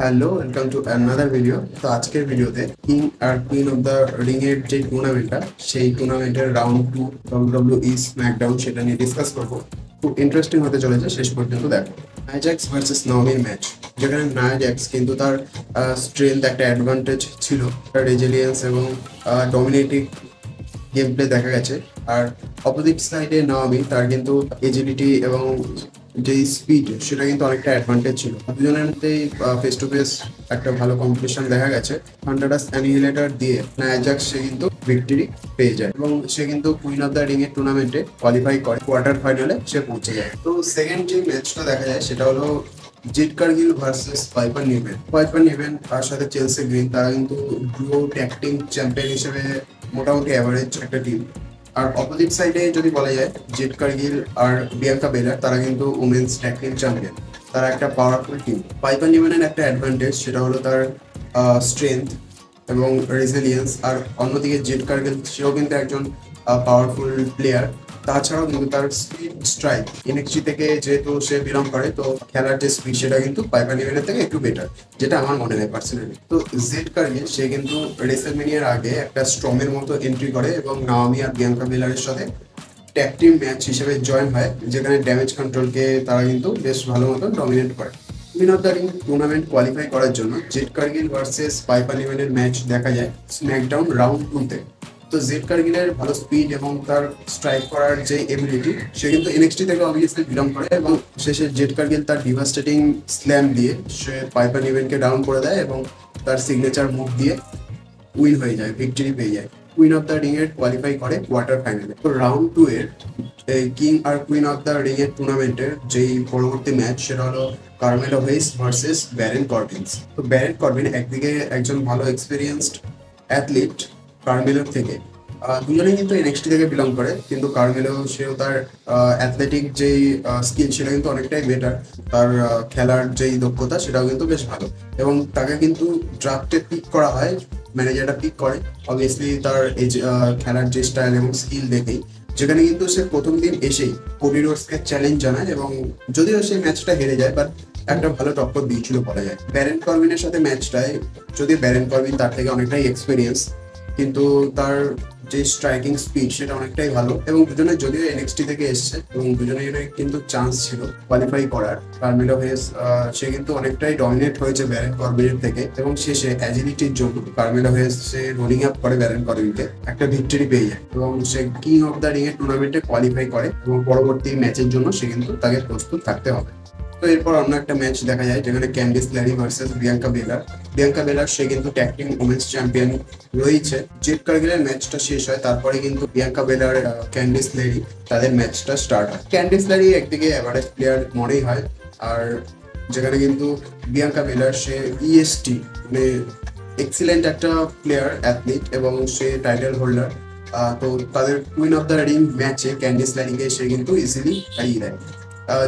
Hello, welcome to another video. তো আজকের ভিডিওতে কিং আর কুইন অফ দ্য রিং এর যে টুর্নামেন্টটা, সেই টুর্নামেন্টের রাউন্ড 2 WWE স্ম্যাকডাউন সেটা নিয়ে ডিসকাস করবো। খুব ইন্টারেস্টিং হতে চলেছে, শেষ পর্যন্ত দেখো। নায়া জ্যাক্স ভার্সেস নাওমির ম্যাচ, যেখানে নায়া জ্যাক্স কিন্তু তার স্ট্রেংথ একটা অ্যাডভান্টেজ ছিল, তার রেজিলিয়েন্স এবং ডমিনেটিং গেম প্লে দেখা গেছে। আর অপোজিট সাইডে নাওমি, তার কিন্তু এজিলিটি এবং যে স্পিড সেটা কিন্তু অনেকটা অ্যাডভান্টেজ ছিল। দুজনের মধ্যেই ফেস টু ফেস একটা ভালো কম্পিটিশন দেখা গেছে। থান্ডারাস অ্যানিহিলেটর দিয়ে নায়া জ্যাক্স সে কিন্তু ভিক্টরি পেয়ে যায় এবং সে কিন্তু কুইন অফ দ্য রিং এর টুর্নামেন্টে কোয়ালিফাই করে, কোয়ার্টার ফাইনালে সে পৌঁছে যায়। তো সেকেন্ড যে ম্যাচটা দেখা যায় সেটা হলো Jade Cargill versus Piper Niven. Piper Niven তার সাথে চেলসি গ্রিন, তারা কিন্তু ডুও ট্যাগ টিম চ্যাম্পিয়ন হিসেবে মোটামুটি অ্যাভারেজ একটা টিম। আর অপোজিট সাইডে যদি বলা যায়, জেট কারগিল আর বিয়াঙ্কা বেলার, তারা কিন্তু উমেন্স ট্যাগ টিম চ্যাম্পিয়ন। তারা একটা পাওয়ারফুল টিম। পাইপার নিউম্যানের একটা অ্যাডভান্টেজ, সেটা হলো তার স্ট্রেংথ এবং রেজিলিয়েন্স। আর অন্যদিকে জেট কারগিল, সেও কিন্তু একজন পাওয়ারফুল প্লেয়ার। তাছাড়াও কিন্তু তার স্পিড স্ট্রাইক, এনএক্সটি থেকে যেহেতু সে বিলং করে, তো খেলার যে স্পিড সেটা কিন্তু পাইপার নিউম্যানের থেকে একটু বেটার, যেটা আমার মনে হয় পার্সোনালি। তো জেড কারগিল সে কিন্তু রেসলমেনিয়ার আগে একটা স্ট্রমের মতো এন্ট্রি করে এবং নাওমি আর বিয়াঙ্কা বেলারের সাথে ট্যাগ টিম ম্যাচ হিসেবে জয়েন হয়, যেখানে ড্যামেজ কন্ট্রোলকে তারা কিন্তু বেশ ভালো মতো ডমিনেট করে। Queen of the Ring tournament qualify করার জন্য জেড কারগিল ভার্সেস পাইপার নিউম্যানের ম্যাচ দেখা যায় স্ম্যাকডাউন রাউন্ড 2-তে। তো জেড কারগিলের ভালো স্পিড এবং তার স্ট্রাইক করার যে এবিলিটি, সে কিন্তু এনএক্সটি থেকে অবভিয়াসলি বিলং করে এবং শেষে জেড কারগিল তার ডিভাস্টেটিং স্ল্যাম দিয়ে সে পাইপার নিউম্যানকে ডাউন করে দেয় এবং তার সিগনেচার মুভ দিয়ে উইন হয়ে যায়, ভিক্টরি পেয়ে যায়। কুইন অফ দ্য রিং এর কোয়ালিফাই করে কোয়ার্টার ফাইনালে। তো রাউন্ড 2 এর কিং আর কুইন অফ দ্য রিং এর টুর্নামেন্টের যেই পরবর্তী ম্যাচ, সেটা হলো Carmelo Hayes versus Baron Corbins. তো ব্যারেন কর্বিন একদিকে একজন ভালো এক্সপিরিয়েন্সড অ্যাথলিট কার্মেলোর থেকে, দুজনেই কিন্তু এনএক্সটি থেকে বিলং করে, কিন্তু কার্মেলো সেও তার অ্যাথলেটিক যেই স্কিল সেটা কিন্তু অনেকটাই বেটার। তার খেলার যেই দক্ষতা সেটাও কিন্তু বেশ ভালো এবং তাকে কিন্তু ড্রাফটে পিক করা হয়, ম্যানেজারটা পিক করে অবভিয়াসলি তার এই খেলার যে স্টাইল এবং স্কিল দেখেই। যেখানে কিন্তু সে প্রথম দিন এসেই কোডি রোডসকে চ্যালেঞ্জ জানায় এবং যদিও সে ম্যাচটা হেরে যায়, বাট একটা ভালো টক্কর দিয়েছিল বলা যায় ব্যারেন কর্বিনের সাথে ম্যাচটায়। যদি ব্যারেন কর্বিন তার থেকে অনেকটাই এক্সপিরিয়েন্স, কিন্তু তার যে স্ট্রাইকিং স্পিড সেটা অনেকটাই ভালো এবং দুজনের যদিও এনএক্সটি থেকে এসছে এবং দুজনের কিন্তু চান্স ছিল কোয়ালিফাই করার। কার্মেলো হেস সে কিন্তু অনেকটাই ডমিনেট হয়েছে ব্যারেন কর্বিনের থেকে এবং শেষে অ্যাজিলিটির জন্য কার্মেলো হেস সে রোলিং আপ করে ব্যারেন কর্বিনকে, একটা ভিক্টরি পেয়ে যায় এবং সে কিং অফ দ্য রিং এর টুর্নামেন্টে কোয়ালিফাই করে এবং পরবর্তী ম্যাচের জন্য সে কিন্তু তাকে প্রস্তুত থাকতে হবে। তো এরপর অন্য একটা ম্যাচ দেখা যায়, যেখানে ক্যান্ডিস ল্যারি ভার্সেস বিয়াঙ্কা বেলার। বিয়াঙ্কা বেলার সে কিন্তু ট্যাগ টিম উমেন্স চ্যাম্পিয়ন রয়েছে। জেড কারগিলের ম্যাচটা শেষ হয়, তারপরে কিন্তু বিয়াঙ্কা বেলার ক্যান্ডিস ল্যারি তাদের ম্যাচটা স্টার্ট হয়। ক্যান্ডিস ল্যারি একদিকে অ্যাভারেজ প্লেয়ার মনেই হয়, আর যেখানে কিন্তু বিয়াঙ্কা বেলার সে ইএসটি মানে এক্সিলেন্ট একটা প্লেয়ার অ্যাথলিট এবং সে টাইটেল হোল্ডার। তো তাদের কুইন অফ দ্য রিং ম্যাচে ক্যান্ডিস ল্যারিকে সে কিন্তু ইজিলি হারিয়ে দেয়।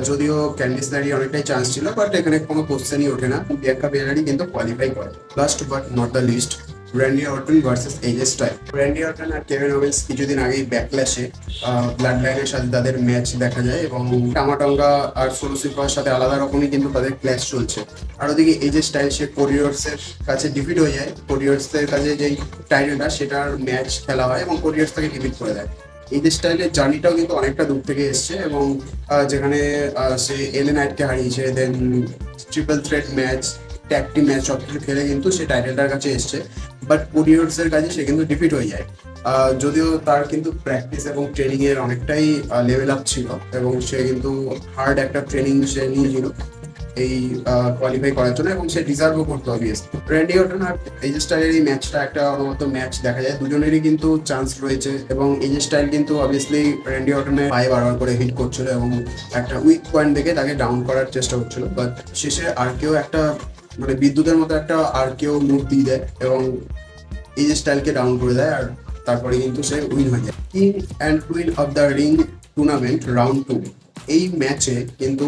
যদিও ক্যান্ডিস ল্যারি অনেকটাই চান্স ছিল, বাট এখানে কোনো কোশ্চেনই ওঠে না, বিয়াঙ্কা বেলারি কিন্তু কোয়ালিফাই করে। Last but not the least, Randy Orton versus AJ Style. Randy Orton আর কেভিন ওভেন্স কিছুদিন আগেই ব্যাকল্যাশে ব্লাড লাইনের সাথে তাদের ম্যাচ দেখা যায় এবং টামাটঙ্গা আর সোলোসিফার সাথে আলাদা রকমই কিন্তু তাদের ক্ল্যাশ চলছে। আর ওদিকে এজে স্টাইল সে কোরিয়ার্সের কাছে ডিফিট হয়ে যায়। কোরিয়ার্সের কাছে যেই টাইটেলটা সেটার ম্যাচ খেলা হয় এবং কোরিয়ার্স তাকে ডিফিট করে দেয়। এই যে স্টাইলের জার্নিটাও কিন্তু অনেকটা দূর থেকে এসছে এবং যেখানে সে এলে নাইটকে হারিয়েছে, then triple threat match, tag team match সব কিছু খেলে কিন্তু সে টাইটেলটার কাছে এসছে, বাট কোরিয়ার্সের কাছে সে কিন্তু ডিফিট হয়ে যায়। যদিও তার কিন্তু প্র্যাকটিস এবং ট্রেনিং এর অনেকটাই লেভেল আপ ছিল এবং সে কিন্তু হার্ড একটা ট্রেনিং সে নিয়েছিল এই কোয়ালিফাই করার জন্য এবং সে ডিজার্ভও করতো অবভিয়াসলি। র্যান্ডি অর্টন আর এজে স্টাইলের এই ম্যাচটা একটা অনবদ্য ম্যাচ দেখা যায়, দুজনেরই কিন্তু চান্স রয়েছে এবং এজে স্টাইল কিন্তু অবভিয়াসলি র্যান্ডি অর্টনের পায়ে বারবার করে হিট করছিল এবং একটা উইক পয়েন্ট দেখে তাকে ডাউন করার চেষ্টা করছিল, বাট শেষে আর কেউ একটা মানে বিদ্যুতের মতো একটা আর কেউ মুভ দিয়ে দেয় এবং এজে স্টাইলকে ডাউন করে দেয়, আর তারপরে কিন্তু সে উইন হয়ে যায়। King and queen of the Ring tournament round 2, এই ম্যাচে কিন্তু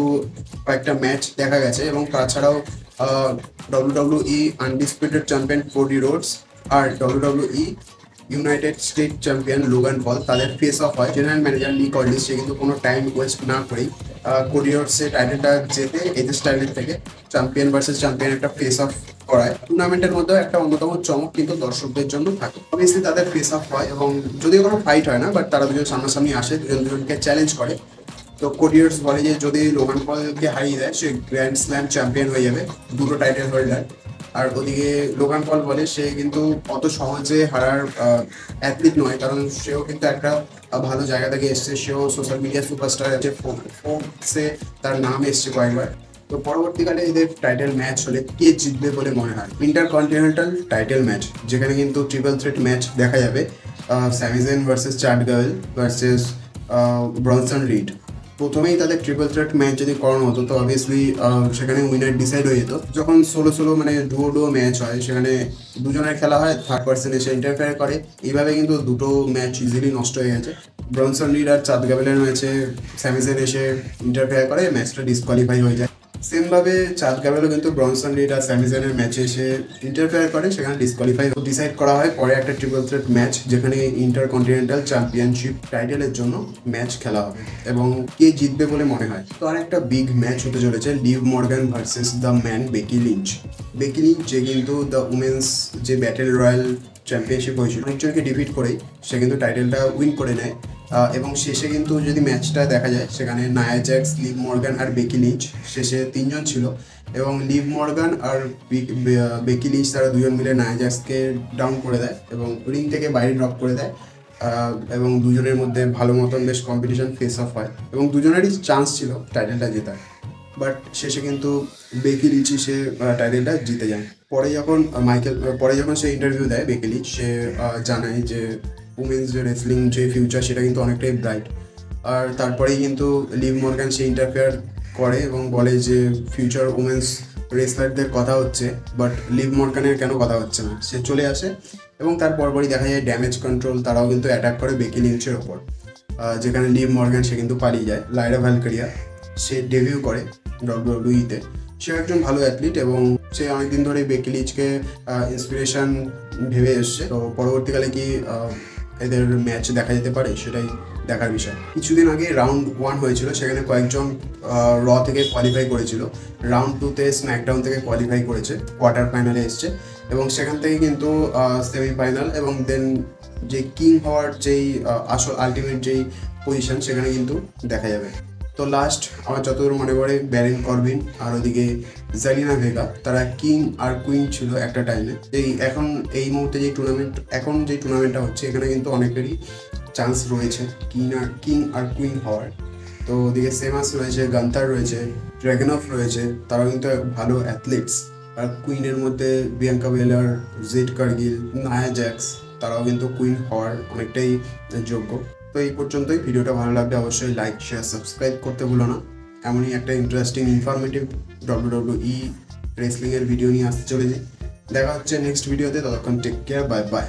কয়েকটা ম্যাচ দেখা গেছে এবং তাছাড়াও WWE undisputed champion Cody Rhodes আর WWE United state champion Logan Paul তাদের ফেস অফ হয়। জেনারেল ম্যানেজার লি কর্লিস সে কিন্তু কোনো টাইম ওয়েস্ট না করেই কোরিয়ার্সের টাইটেলটা যেতে এজ স্টাইলের থেকে চ্যাম্পিয়ন ভার্সেস চ্যাম্পিয়ন একটা ফেস অফ করায়। টুর্নামেন্টের মধ্যেও একটা অন্যতম চমক কিন্তু দর্শকদের জন্য থাকে। অবভিয়াসলি তাদের ফেস অফ হয় এবং যদিও কোনো ফাইট হয় না, বাট তারা দুজন সামনাসামনি আসে, দুজনকে চ্যালেঞ্জ করে। তো কোরিয়ার্স বলে যে যদি লোগান পলকে হারিয়ে দেয় সে গ্র্যান্ড স্ল্যাম চ্যাম্পিয়ন হয়ে যাবে, দুটো টাইটেল হোল্ডার। আর ওদিকে লোগান পল বলে সে কিন্তু অত সহজে হারার অ্যাথলিট নয়, কারণ সেও কিন্তু একটা ভালো জায়গা থেকে এসছে, সেও সোশ্যাল মিডিয়া সুপারস্টার আছে, ফোর্বসে তার নাম এসছে কয়েকবার। তো পরবর্তীকালে এদের টাইটেল ম্যাচ হলে কে জিতবে বলে মনে হয়? ইন্টারকন্টিনেন্টাল টাইটেল ম্যাচ, যেখানে কিন্তু ট্রিপল থ্রেট ম্যাচ দেখা যাবে, Sami Zayn versus Chad Gable versus Bronson Reed. প্রথমেই তাদের ট্রিপল থ্রেট ম্যাচ যদি করানো হতো তো অবভিয়াসলি সেখানে উইনার ডিসাইড হয়ে যেত। যখন ষোলো মানে ডুও ম্যাচ হয়, সেখানে দুজনের খেলা হয়, থার্ড পার্সন এসে ইন্টারফেয়ার করে, এইভাবে কিন্তু দুটো ম্যাচ ইজিলি নষ্ট হয়ে গেছে। ব্রনসন রিড আর চাদ গাবেলের ম্যাচে স্যামি জেন এসে ইন্টারফেয়ার করে, ম্যাচটা ডিসকোয়ালিফাই হয়ে যায়। সেমভাবে চাদ গাবেলও কিন্তু ব্রনসন রিড আর স্যামি জেনের ম্যাচে এসে ইন্টারফেয়ার করে, সেখানে ডিসকোয়ালিফাই ডিসাইড করা হয় পরে একটা ট্রিপল থ্রেট ম্যাচ, যেখানে ইন্টারকন্টিনেন্টাল চ্যাম্পিয়নশিপ টাইটেলের জন্য ম্যাচ খেলা হবে এবং কে জিতবে বলে মনে হয়। তো আর একটা বিগ ম্যাচ হতে চলেছে, Liv Morgan versus the man Becky Lynch. Becky Lynch যে কিন্তু দ্য উমেন্স যে ব্যাটেল রয়্যাল চ্যাম্পিয়নশিপ হয়েছিল, অনেকজনকে ডিফিট করেই সে কিন্তু টাইটেলটা উইন করে নেয়। এবং শেষে কিন্তু যদি ম্যাচটা দেখা যায়, সেখানে নায়া জ্যাক্স, লিভ মর্গান আর বেকি লিঞ্চ শেষে তিনজন ছিল, এবং লিভ মর্গান আর বেকি লিঞ্চ তারা দুজন মিলে নায়া জ্যাক্সকে ডাউন করে দেয় এবং রিং থেকে বাইরে ড্রপ করে দেয়। এবং দুজনের মধ্যে ভালো মতন বেশ কম্পিটিশন ফেস অফ হয় এবং দুজনেরই চান্স ছিল টাইটেলটা জেতার, বাট শেষে কিন্তু বেকি লিঞ্চ সে টাইটেলটা জিতে যায়। পরে যখন সে ইন্টারভিউ দেয়, বেকি লিঞ্চ সে জানায় যে উমেন্স যে রেসলিং যে ফিউচার সেটা কিন্তু অনেকটাই ব্রাইট। আর তারপরেই কিন্তু লিভ মর্গান সে ইন্টারফেয়ার করে এবং বলে যে ফিউচার উমেন্স রেসলারদের কথা হচ্ছে, বাট লিভ মর্গানের কেন কথা হচ্ছে না। সে চলে আসে এবং তার পরপরই দেখা যায় ড্যামেজ কন্ট্রোল তারাও কিন্তু অ্যাটাক করে বেকি লিঞ্চের ওপর, যেখানে লিভ মর্গান সে কিন্তু পালিয়ে যায়। লাইরা ভ্যালকেরিয়া সে ডেবিউ করে WWE-তে। সে একজন ভালো অ্যাথলিট এবং সে অনেকদিন ধরে বেকি লিঞ্চকে ইন্সপিরেশন ভেবে এসছে। তো পরবর্তীকালে কি এদের ম্যাচ দেখা যেতে পারে সেটাই দেখার বিষয়। কিছুদিন আগে রাউন্ড 1 হয়েছিল, সেখানে কয়েকজন র থেকে কোয়ালিফাই করেছিল, রাউন্ড 2-তে স্ম্যাকডাউন থেকে কোয়ালিফাই করেছে, কোয়ার্টার ফাইনালে এসছে এবং সেখান থেকে কিন্তু সেমিফাইনাল এবং দেন যে কিং হওয়ার যেই আসল আলটিমেট যেই পজিশন সেখানে কিন্তু দেখা যাবে। তো লাস্ট আমার যতদূর মনে পড়ে ব্যারেন করবিন আর ওদিকে জেলিনা ভেগা, তারা কিং আর কুইন ছিল একটা টাইমে। এখন এই মুহূর্তে যে টুর্নামেন্টটা হচ্ছে, এখানে কিন্তু অনেকেরই চান্স রয়েছে কিং আর কুইন হওয়ার। তো ওদিকে সেমাস রয়েছে, গান্তার রয়েছে, ড্রাগনফ রয়েছে, তারাও কিন্তু ভালো অ্যাথলিটস। আর কুইনের মধ্যে বিয়াঙ্কা বেলার, জেড কার্গিল, নায়া জ্যাক্স, তারাও কিন্তু কুইন হওয়ার অনেকটাই যোগ্য। তো এই পর্যন্তই। ভিডিওটা ভালো লাগলে অবশ্যই লাইক, শেয়ার, সাবস্ক্রাইব করতে ভুলো না। এমনই একটা ইন্টারেস্টিং ইনফরমেটিভ WWE রেসলিংয়ের ভিডিও নিয়ে আসতে চলেছি। দেখা হচ্ছে নেক্সট ভিডিওতে, ততক্ষণ টেক কেয়ার, বাই বাই।